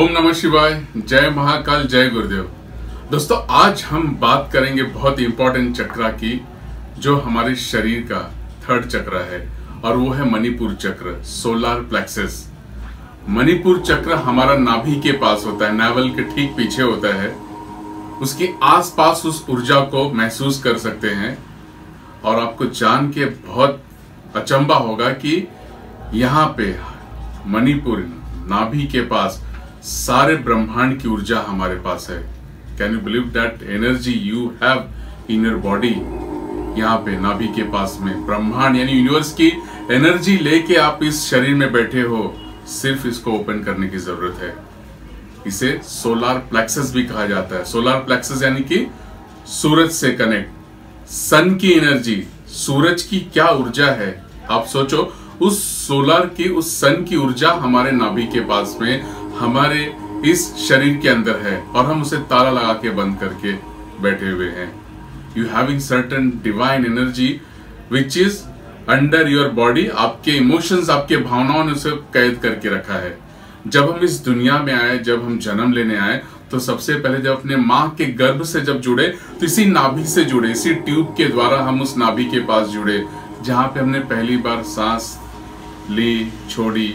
ओम नमः शिवाय, जय महाकाल, जय गुरुदेव। दोस्तों, आज हम बात करेंगे बहुत इंपॉर्टेंट चक्र की, जो हमारे शरीर का थर्ड चक्र है और वो है मणिपुर चक्र, सोलर प्लेक्सस। मणिपुर चक्र हमारा नाभि के पास होता है, नावल के ठीक पीछे होता है। उसके आसपास उस ऊर्जा को महसूस कर सकते हैं और आपको जान के बहुत अचंभा होगा कि यहाँ पे मणिपुर नाभि के पास सारे ब्रह्मांड की ऊर्जा हमारे पास है। Can you believe that energy you have in your body? यहाँ पे नाभि के पास में ब्रह्मांड यानी यूनिवर्स की एनर्जी लेके आप इस शरीर में बैठे हो। सिर्फ इसको ओपन करने की जरूरत है। इसे सोलर प्लेक्सस भी कहा जाता है। सोलर प्लेक्सस यानी कि सूरज से कनेक्ट, सन की एनर्जी, सूरज की क्या ऊर्जा है आप सोचो। उस सोलर की, उस सन की ऊर्जा हमारे नाभि के पास में, हमारे इस शरीर के अंदर है और हम उसे ताला लगा के बंद करके बैठे हुए हैं। You having certain divine energy which is under your body. आपके इमोशंस, आपके भावनाओं ने उसे कैद करके रखा है। जब हम इस दुनिया में आए, जब हम जन्म लेने आए, तो सबसे पहले जब अपने माँ के गर्भ से जब जुड़े तो इसी नाभि से जुड़े, इसी ट्यूब के द्वारा हम उस नाभि के पास जुड़े, जहां पे हमने पहली बार सांस ली, छोड़ी,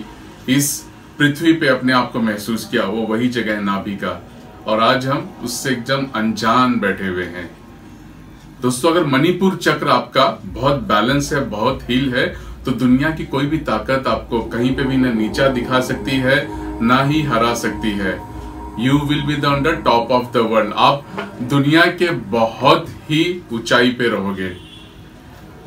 इस पृथ्वी पे अपने आप को महसूस किया। वो वही जगह है नाभि का, और आज हम उससे एकदम अनजान बैठे हुए हैं। दोस्तों, अगर मणिपुर चक्र आपका बहुत बैलेंस है, बहुत हील है, तो दुनिया की कोई भी ताकत आपको कहीं पे भी न नीचा दिखा सकती है, ना ही हरा सकती है। You will be on the top of the world. आप दुनिया के बहुत ही ऊंचाई पे रहोगे।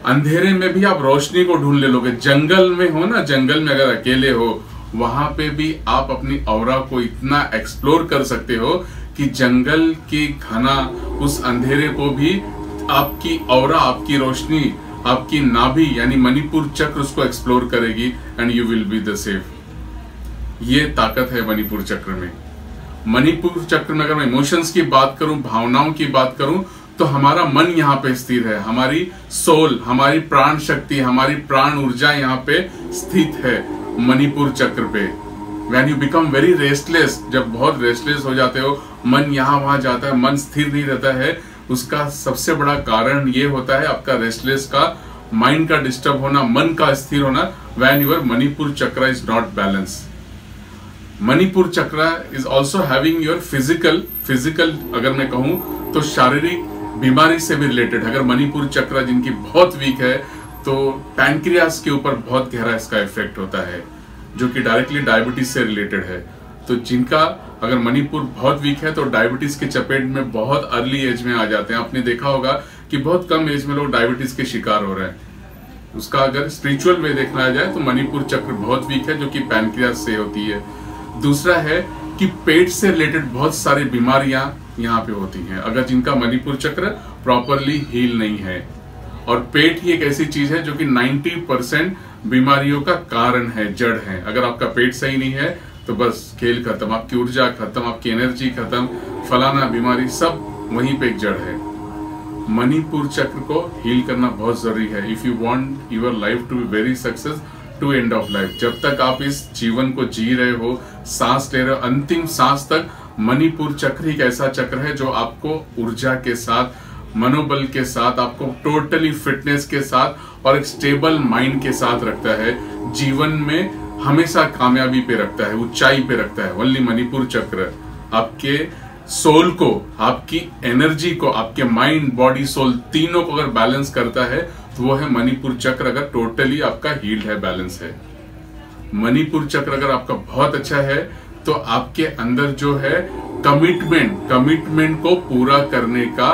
अंधेरे में भी आप रोशनी को ढूंढ ले लोगे। जंगल में हो ना, जंगल में अगर अकेले हो, वहां पे भी आप अपनी ऑरा को इतना एक्सप्लोर कर सकते हो कि जंगल की घना, उस अंधेरे को भी आपकी ऑरा, आपकी रोशनी, आपकी नाभि यानी मणिपुर चक्र उसको एक्सप्लोर करेगी and you will be the safe. ये ताकत है मणिपुर चक्र में। मणिपुर चक्र में अगर मैं इमोशंस की बात करूं, भावनाओं की बात करूं, तो हमारा मन यहाँ पे स्थिर है। हमारी सोल, हमारी प्राण शक्ति, हमारी प्राण ऊर्जा यहाँ पे स्थित है मणिपुर चक्र पे। When you become very restless, जब बहुत रेस्टलेस हो जाते हो, मन यहाँ वहां जाता है, मन स्थिर नहीं रहता है, उसका सबसे बड़ा कारण ये होता है आपका रेस्टलेस का, माइंड का डिस्टर्ब होना, मन का स्थिर होना। When your मणिपुर चक्र is not balanced। मणिपुर चक्र is also having your physical अगर मैं कहूं तो शारीरिक बीमारी से भी रिलेटेड। अगर मणिपुर चक्र जिनकी बहुत वीक है, तो पैंक्रियास के ऊपर बहुत गहरा इसका इफेक्ट होता है, जो कि डायरेक्टली डायबिटीज से रिलेटेड है। तो जिनका अगर मणिपुर बहुत वीक है, तो डायबिटीज के चपेट में बहुत अर्ली एज में आ जाते हैं। आपने देखा होगा कि बहुत कम एज में लोग डायबिटीज के शिकार हो रहे हैं। उसका अगर स्पिरिचुअल में देखना जाए तो मणिपुर चक्र बहुत वीक है, जो कि पैंक्रियास से होती है। दूसरा है कि पेट से रिलेटेड बहुत सारी बीमारियां यहाँ पे होती हैं, अगर जिनका मणिपुर चक्र प्रॉपरली हील नहीं है। और पेट ही एक ऐसी चीज है जो कि 90% बीमारियों का कारण है, जड़ है। अगर आपका पेट सही नहीं है तो बस खेल खत्म, आपकी ऊर्जा खत्म, आपकी एनर्जी खत्म, फलाना बीमारी सब वहीं पे एक जड़ है। मणिपुर चक्र को हील करना बहुत जरूरी है if you want your life to be very success to end of life. जब तक आप इस जीवन को जी रहे हो, सांस ले रहे हो, अंतिम सांस तक मणिपुर चक्र एक ऐसा चक्र है जो आपको ऊर्जा के साथ, मनोबल के साथ, आपको टोटली फिटनेस के साथ और एक स्टेबल माइंड के साथ रखता है। जीवन में हमेशा कामयाबी पे रखता है, ऊंचाई पे रखता है। ओनली मणिपुर चक्र आपके सोल को, आपकी एनर्जी को, आपके माइंड, बॉडी, सोल तीनों को अगर बैलेंस करता है, तो वो है मणिपुर चक्र। अगर टोटली आपका हील्ड है, बैलेंस है। मणिपुर चक्र अगर आपका बहुत अच्छा है, तो आपके अंदर जो है कमिटमेंट को पूरा करने का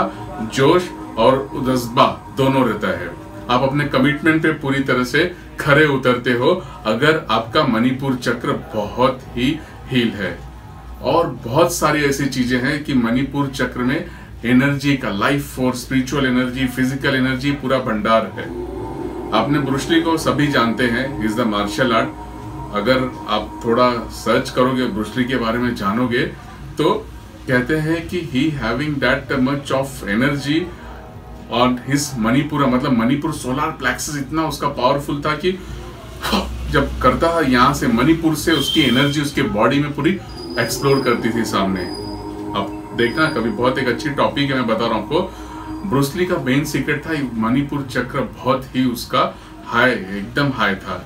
जोश और जज्बा दोनों रहता है। आप अपने कमिटमेंट पे पूरी तरह से खरे उतरते हो अगर आपका मणिपुर चक्र बहुत ही हील है। और बहुत सारी ऐसी चीजें हैं कि मणिपुर चक्र में एनर्जी का, life force, spiritual energy, physical energy पूरा भंडार है। आपने ब्रूस ली को सभी जानते हैं, इज द मार्शल आर्ट। अगर आप थोड़ा सर्च करोगे, ब्रूस ली के बारे में जानोगे, तो कहते हैं कि ही having that much of energy on his Manipur, मतलब मणिपुर सोलर प्लेक्सस इतना उसका पावरफुल था कि जब करता है यहाँ से मणिपुर से, उसकी एनर्जी उसके बॉडी में पूरी एक्सप्लोर करती थी सामने। अब देखना कभी, बहुत एक अच्छी टॉपिक है, मैं बता रहा हूँ आपको। ब्रूस ली का मेन सीक्रेट था मणिपुर चक्र, बहुत ही उसका हाई, एकदम हाई था,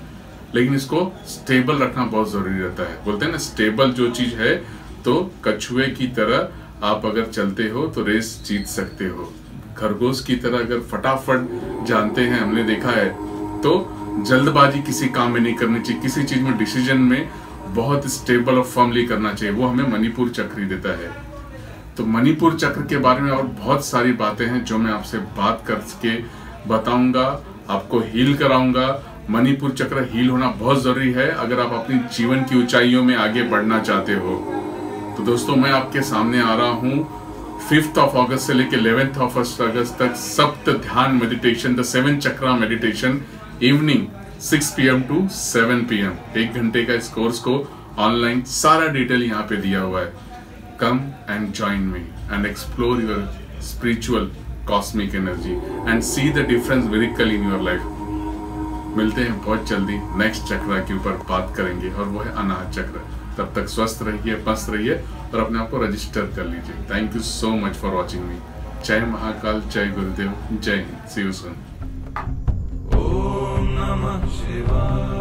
लेकिन इसको स्टेबल रखना बहुत जरूरी रहता है। बोलते हैं ना स्टेबल जो चीज है, तो कछुए की तरह आप अगर चलते हो तो रेस जीत सकते हो। खरगोश की तरह अगर फटाफट जानते हैं, हमने देखा है, तो जल्दबाजी किसी काम में नहीं करनी चाहिए। किसी चीज में डिसीजन में बहुत स्टेबल और फर्मली करना चाहिए, वो हमें मणिपुर चक्र ही देता है। तो मणिपुर चक्र के बारे में और बहुत सारी बातें हैं जो मैं आपसे बात करके बताऊंगा, आपको हील कराऊंगा। मणिपुर चक्र हील होना बहुत जरूरी है अगर आप अपनी जीवन की ऊंचाइयों में आगे बढ़ना चाहते हो। तो दोस्तों, मैं आपके सामने आ रहा हूँ 5 अगस्त से लेकर 11 अगस्त तक सप्त ध्यान meditation, the 7 chakra meditation, evening 6 PM to 7 PM, 1 घंटे का इस कोर्स को ऑनलाइन, सारा डिटेल यहाँ पे दिया हुआ है। Come and join me and explore your spiritual cosmic energy and see the difference vertical in your life. मिलते हैं बहुत जल्दी, नेक्स्ट चक्र के ऊपर बात करेंगे और वो है अनाहत चक्र। तब तक स्वस्थ रहिए, मस्त रहिए और अपने आप को रजिस्टर कर लीजिए। Thank you so much for watching me. जय महाकाल, जय गुरुदेव, जय Hind, see you soon. Om Namah Shivaya.